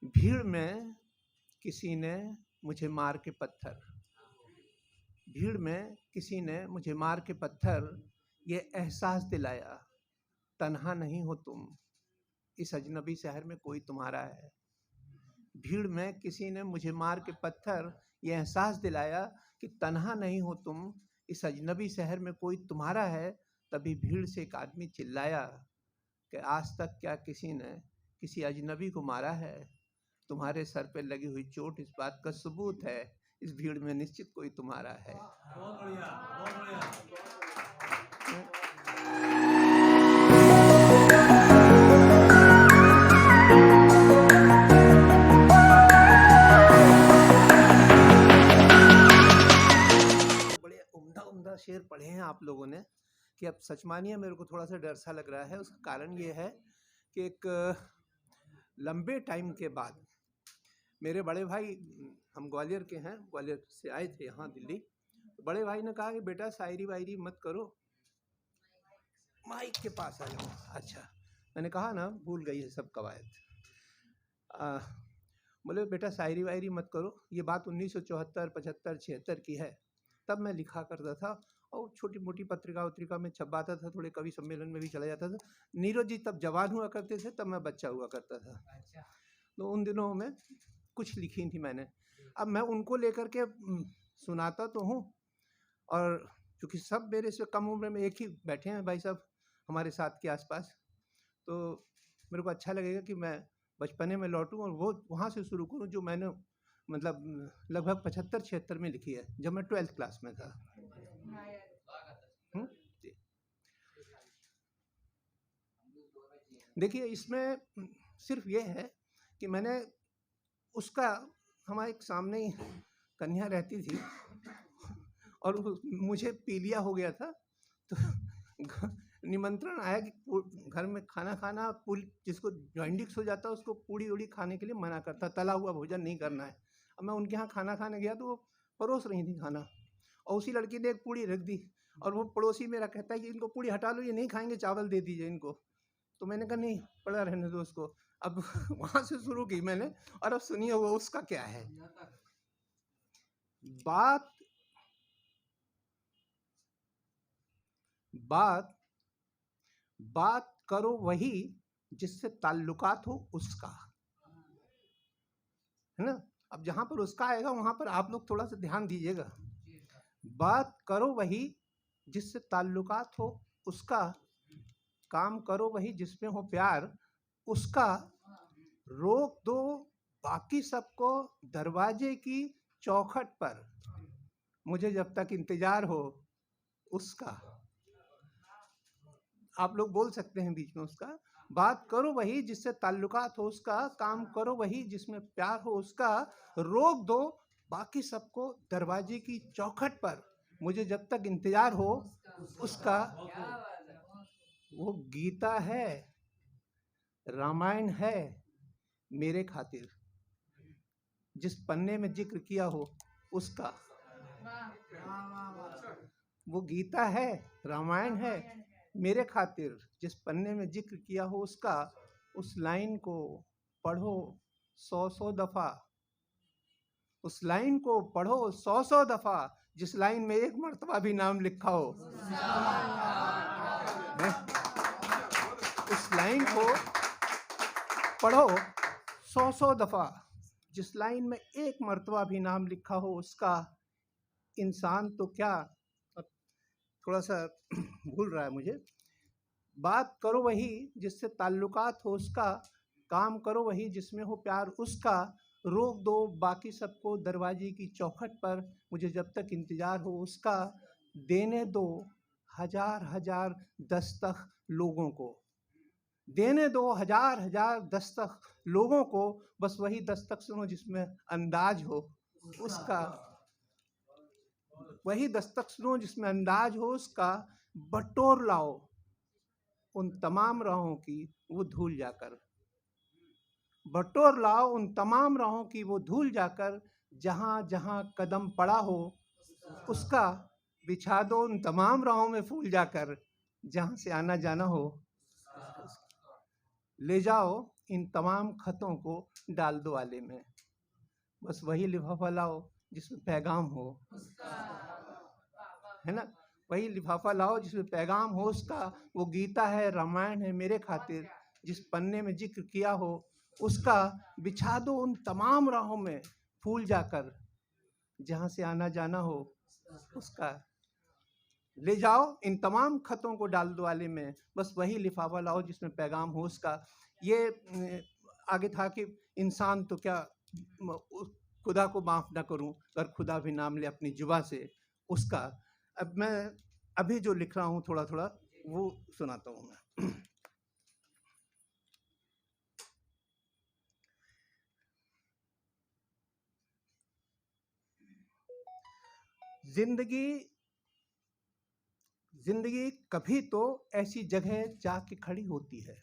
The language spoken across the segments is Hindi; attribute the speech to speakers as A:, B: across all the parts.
A: भीड़ में किसी ने मुझे मार के पत्थर, भीड़ में किसी ने मुझे मार के पत्थर, ये एहसास दिलाया तन्हा नहीं हो तुम, इस अजनबी शहर में कोई तुम्हारा है। भीड़ में किसी ने मुझे मार के पत्थर, ये एहसास दिलाया कि तन्हा नहीं हो तुम, इस अजनबी शहर में कोई तुम्हारा है। तभी भीड़ से एक आदमी चिल्लाया कि आज तक क्या किसी ने किसी अजनबी को मारा है? तुम्हारे सर पे लगी हुई चोट इस बात का सबूत है, इस भीड़ में निश्चित कोई तुम्हारा है।
B: बहुत बढ़िया, बहुत बढ़िया।
A: बड़े उम्दा उम्दा शेर पढ़े हैं आप लोगों ने कि अब सच मानिए मेरे को थोड़ा सा डर सा लग रहा है। उसका कारण ये है कि एक लंबे टाइम के बाद मेरे बड़े भाई, हम ग्वालियर के हैं, ग्वालियर से आए थे यहाँ दिल्ली। बड़े भाई ने कहा कि बेटा शायरी वायरी मत करो, माइक के पास आ जाओ। अच्छा, मैंने कहा ना भूल गई है सब कवायद। बोले बेटा शायरी वायरी मत करो। ये बात 1974, 75, 76 की है। तब मैं लिखा करता था और छोटी मोटी पत्रिका वत्रिका में छपाता था, थोड़े कवि सम्मेलन में भी चला जाता था। नीरज जी तब जवान हुआ करते थे, तब मैं बच्चा हुआ करता था। तो उन दिनों में कुछ लिखी थी मैंने। अब मैं उनको लेकर के सुनाता तो हूँ, और क्योंकि सब मेरे से कम उम्र में एक ही बैठे हैं भाई साहब हमारे साथ के आसपास, तो मेरे को अच्छा लगेगा कि मैं बचपने में लौटूं और वो वहाँ से शुरू करूँ जो मैंने मतलब लगभग 75-76 में लिखी है, जब मैं 12th क्लास में था। देखिए इसमें सिर्फ ये है कि मैंने उसका, हमारे एक सामने ही कन्या रहती थी और मुझे पीलिया हो गया था, तो निमंत्रण आया कि घर में खाना खाना, जिसको जॉइंडिक्स हो जाता है उसको पूड़ी उड़ी खाने के लिए मना करता, तला हुआ भोजन नहीं करना है। अब मैं उनके यहाँ खाना खाने गया तो वो परोस रही थी खाना, और उसी लड़की ने एक पूड़ी रख दी, और वो पड़ोसी मेरा कहता है कि इनको पूड़ी हटा लो, ये नहीं खाएंगे, चावल दे दीजिए इनको। तो मैंने कहा नहीं, पड़ा रहने दो उसको। अब वहाँ से शुरू की मैंने, और अब सुनिए वो उसका क्या है। बात बात बात करो वही जिससे ताल्लुकात हो उसका, है ना। अब जहां पर उसका आएगा वहां पर आप लोग थोड़ा सा ध्यान दीजिएगा। बात करो वही जिससे ताल्लुकात हो उसका, काम करो वही जिसमें हो प्यार उसका, रोक दो बाकी सबको दरवाजे की चौखट पर, मुझे जब तक इंतजार हो उसका। आप लोग बोल सकते हैं बीच में उसका। बात करो वही जिससे ताल्लुकात हो उसका, काम करो वही जिसमें प्यार हो उसका, रोक दो बाकी सबको दरवाजे की चौखट पर, मुझे जब तक इंतजार हो उसका। वो गीता है, रामायण है मेरे खातिर, जिस पन्ने में जिक्र किया हो उसका। वो गीता है, रामायण है मेरे खातिर, जिस पन्ने में जिक्र किया हो उसका। उस लाइन को पढ़ो 100-100 दफा, उस लाइन को पढ़ो 100-100 दफा, जिस लाइन में एक मर्तबा भी नाम लिखा हो। उस लाइन को पढ़ो 100-100 दफा, जिस लाइन में एक मर्तबा भी नाम लिखा हो उसका। इंसान तो क्या, थोड़ा सा भूल रहा है मुझे। बात करो वही जिससे ताल्लुकात हो उसका, काम करो वही जिसमें हो प्यार उसका, रोक दो बाकी सबको दरवाजे की चौखट पर, मुझे जब तक इंतजार हो उसका। देने दो हजार हजार दस्तक लोगों को, देने दो हजार हजार दस्तक लोगों को, बस वही दस्तक सुनो जिसमें अंदाज हो उसका। वही दस्तक सुनो जिसमें अंदाज हो उसका। बटोर लाओ उन तमाम राहों की वो धूल जाकर, बटोर लाओ उन तमाम राहों की वो धूल जाकर, जहां जहां कदम पड़ा हो उसका। बिछा दो उन तमाम राहों में फूल जाकर, जहां से आना जाना हो। ले जाओ इन तमाम खतों को डाल दो आले में, बस वही लिफाफा लाओ जिसमें पैगाम हो, है ना? वही लिफाफा लाओ जिसमें पैगाम हो उसका। वो गीता है, रामायण है, मेरे खातिर जिस पन्ने में जिक्र किया हो उसका बिछा दो उन तमाम राहों में, फूल जाकर जहां से आना जाना हो उसका। ले जाओ इन तमाम खतों को डाल दो आले में, बस वही लिफाफा लाओ जिसमें पैगाम हो उसका। ये आगे था कि इंसान तो क्या खुदा को माफ ना करूं अगर खुदा भी नाम ले अपनी जुबा से उसका। अब मैं अभी जो लिख रहा हूं थोड़ा थोड़ा वो सुनाता हूं मैं। जिंदगी कभी तो ऐसी जगह जाके खड़ी होती है,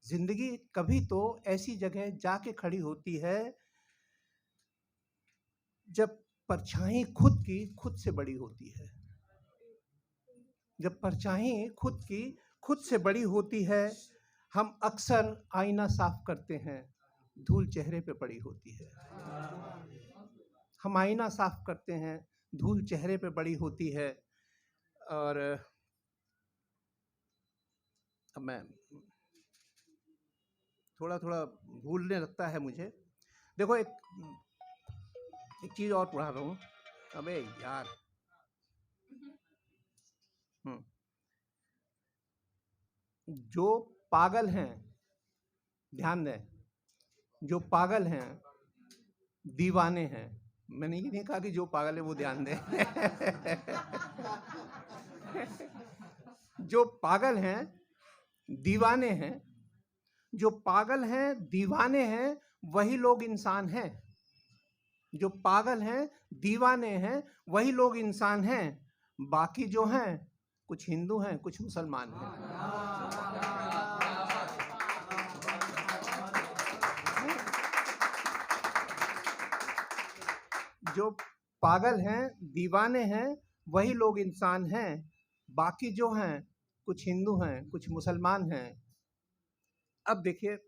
A: जिंदगी कभी तो ऐसी जगह जाके खड़ी होती है जब परछाई खुद की खुद से बड़ी होती है। जब परछाई खुद की खुद से बड़ी होती है, हम अक्सर आईना साफ करते हैं, धूल चेहरे पे पड़ी होती है। हम आईना साफ करते हैं, धूल चेहरे पे पड़ी होती है। और अब मैं थोड़ा थोड़ा भूलने लगता है मुझे। देखो एक चीज और पढ़ा रहा हूँ। अबे यार, जो पागल हैं, ध्यान दें, जो पागल हैं दीवाने हैं। मैंने ये नहीं कहा कि जो पागल है वो ध्यान दें। जो पागल हैं दीवाने हैं, जो पागल हैं दीवाने हैं वही लोग इंसान हैं। जो पागल हैं दीवाने हैं वही लोग इंसान हैं, बाकी जो हैं कुछ हिंदू हैं कुछ मुसलमान हैं। जो पागल हैं दीवाने हैं वही लोग इंसान हैं, बाकी जो हैं कुछ हिंदू हैं कुछ मुसलमान हैं। अब देखिए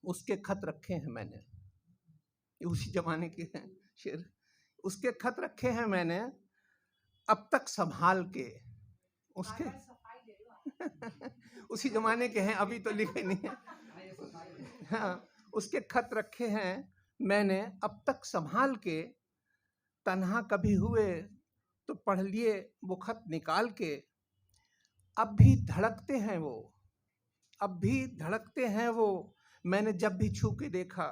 A: उसके खत रखे हैं मैंने, ये उसी जमाने के हैं शेर। उसके खत रखे हैं मैंने अब तक संभाल के, उसके उसी जमाने के हैं, अभी तो लिखे नहीं है। हाँ, उसके खत रखे हैं मैंने अब तक संभाल के, तन्हा कभी हुए तो पढ़ लिए वो खत निकाल के। अब भी धड़कते हैं वो, अब भी धड़कते हैं वो, मैंने जब भी छू के देखा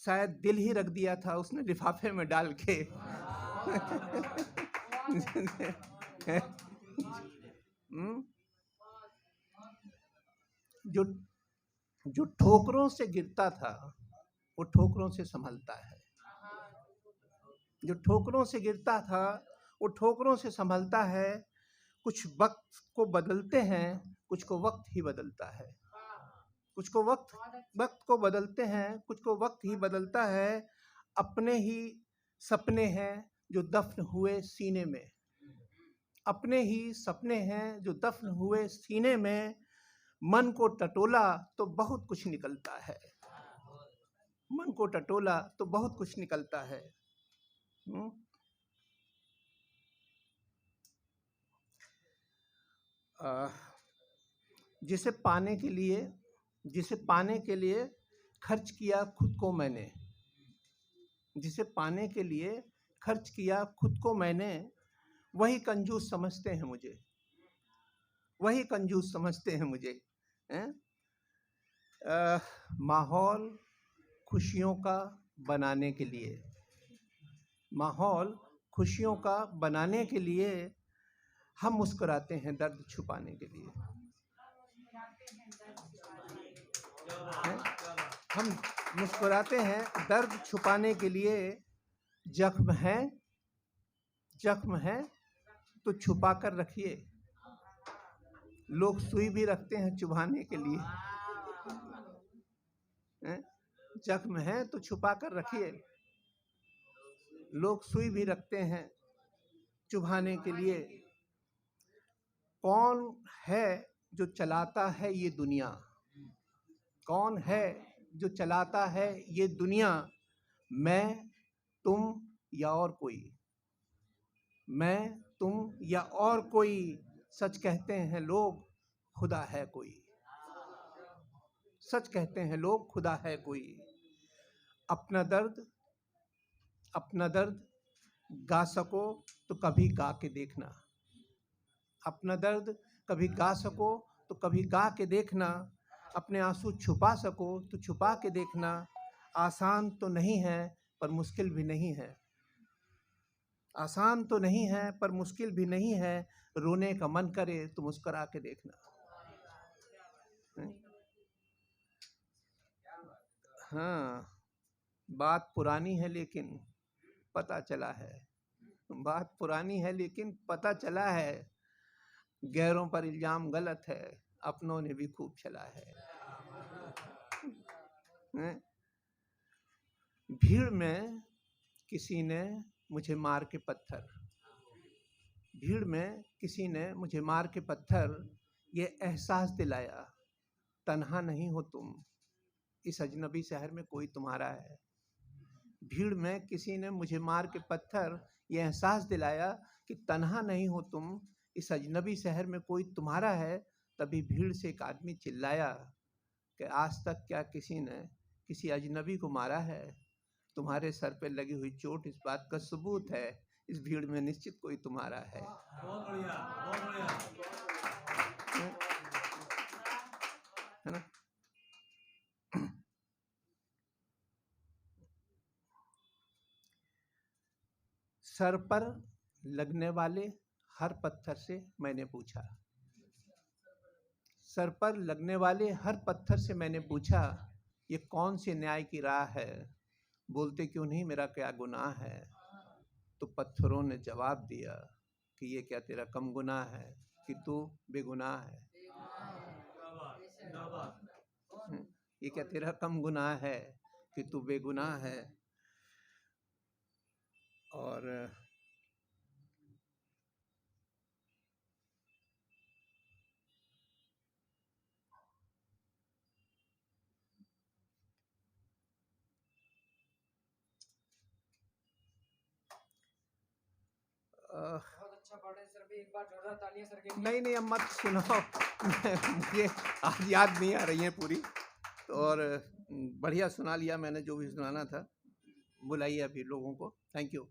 A: शायद दिल ही रख दिया था उसने लिफाफे में डाल के। जो जो ठोकरों से गिरता था वो ठोकरों से संभलता है। जो ठोकरों से गिरता था वो ठोकरों से संभलता है। कुछ वक्त को बदलते हैं, कुछ को वक्त ही बदलता है। कुछ को वक्त को बदलते हैं, कुछ को वक्त ही बदलता है। अपने ही सपने हैं जो दफन हुए सीने में, अपने ही सपने हैं जो दफन हुए सीने में। मन को टटोला तो बहुत कुछ निकलता है, मन को टटोला तो बहुत कुछ निकलता है। जिसे पाने के लिए खर्च किया खुद को मैंने, जिसे पाने के लिए खर्च किया खुद को मैंने, वही कंजूस समझते हैं मुझे, वही कंजूस समझते हैं मुझे। माहौल खुशियों का बनाने के लिए, माहौल खुशियों का बनाने के लिए हम मुस्कुराते हैं दर्द छुपाने के लिए। हम मुस्कुराते हैं दर्द छुपाने के लिए। जख्म है तो छुपा कर रखिए, लोग सुई भी रखते हैं चुभाने के लिए। जख्म है तो छुपा कर रखिए, लोग सुई भी रखते हैं चुभाने के लिए। कौन है जो चलाता है ये दुनिया, कौन है जो चलाता है ये दुनिया, मैं, तुम या और कोई? मैं, तुम या और कोई? सच कहते हैं लोग, खुदा है कोई। सच कहते हैं लोग, खुदा है कोई। अपना दर्द गा सको तो कभी गा के देखना। अपना दर्द कभी गा सको तो कभी गा के देखना। अपने आंसू छुपा सको तो छुपा के देखना। आसान तो नहीं है पर मुश्किल भी नहीं है। आसान तो नहीं है पर मुश्किल भी नहीं है। रोने का मन करे तो मुस्कुरा के देखना। हाँ, बात पुरानी है लेकिन पता चला है। बात पुरानी है लेकिन पता चला है। गैरों पर इल्जाम गलत है, अपनों ने भी खूब चला है। भीड़ में किसी ने मुझे मार के पत्थर, भीड़ में किसी ने मुझे मार के पत्थर, ये एहसास दिलाया तन्हा नहीं हो तुम, इस अजनबी शहर में कोई तुम्हारा है। भीड़ में किसी ने मुझे मार के पत्थर, ये एहसास दिलाया कि तन्हा नहीं हो तुम, इस अजनबी शहर में कोई तुम्हारा है। तभी भीड़ से एक आदमी चिल्लाया कि आज तक क्या किसी ने किसी अजनबी को मारा है? तुम्हारे सर पे लगी हुई चोट इस बात का सबूत है, इस भीड़ में निश्चित कोई तुम्हारा है।
B: बहुत बढ़िया, बहुत बढ़िया।
A: है ना? सर पर लगने वाले हर पत्थर से मैंने पूछा, सर पर लगने वाले हर पत्थर से मैंने पूछा, ये कौन से न्याय की राह है? बोलते क्यों नहीं मेरा क्या गुनाह है? तो पत्थरों ने जवाब दिया कि ये क्या तेरा कम गुनाह है कि तू बेगुनाह है? ये क्या तेरा कम गुनाह है कि तू बेगुनाह है? और
C: बहुत अच्छा पढ़े सर भी, एक बार जोरदार तालियां सर के लिए।
A: नहीं अब मत सुनाओ। मुझे आज याद नहीं आ रही है पूरी, और बढ़िया सुना लिया मैंने जो भी सुनाना था। बुलाइए अभी लोगों को। Thank you.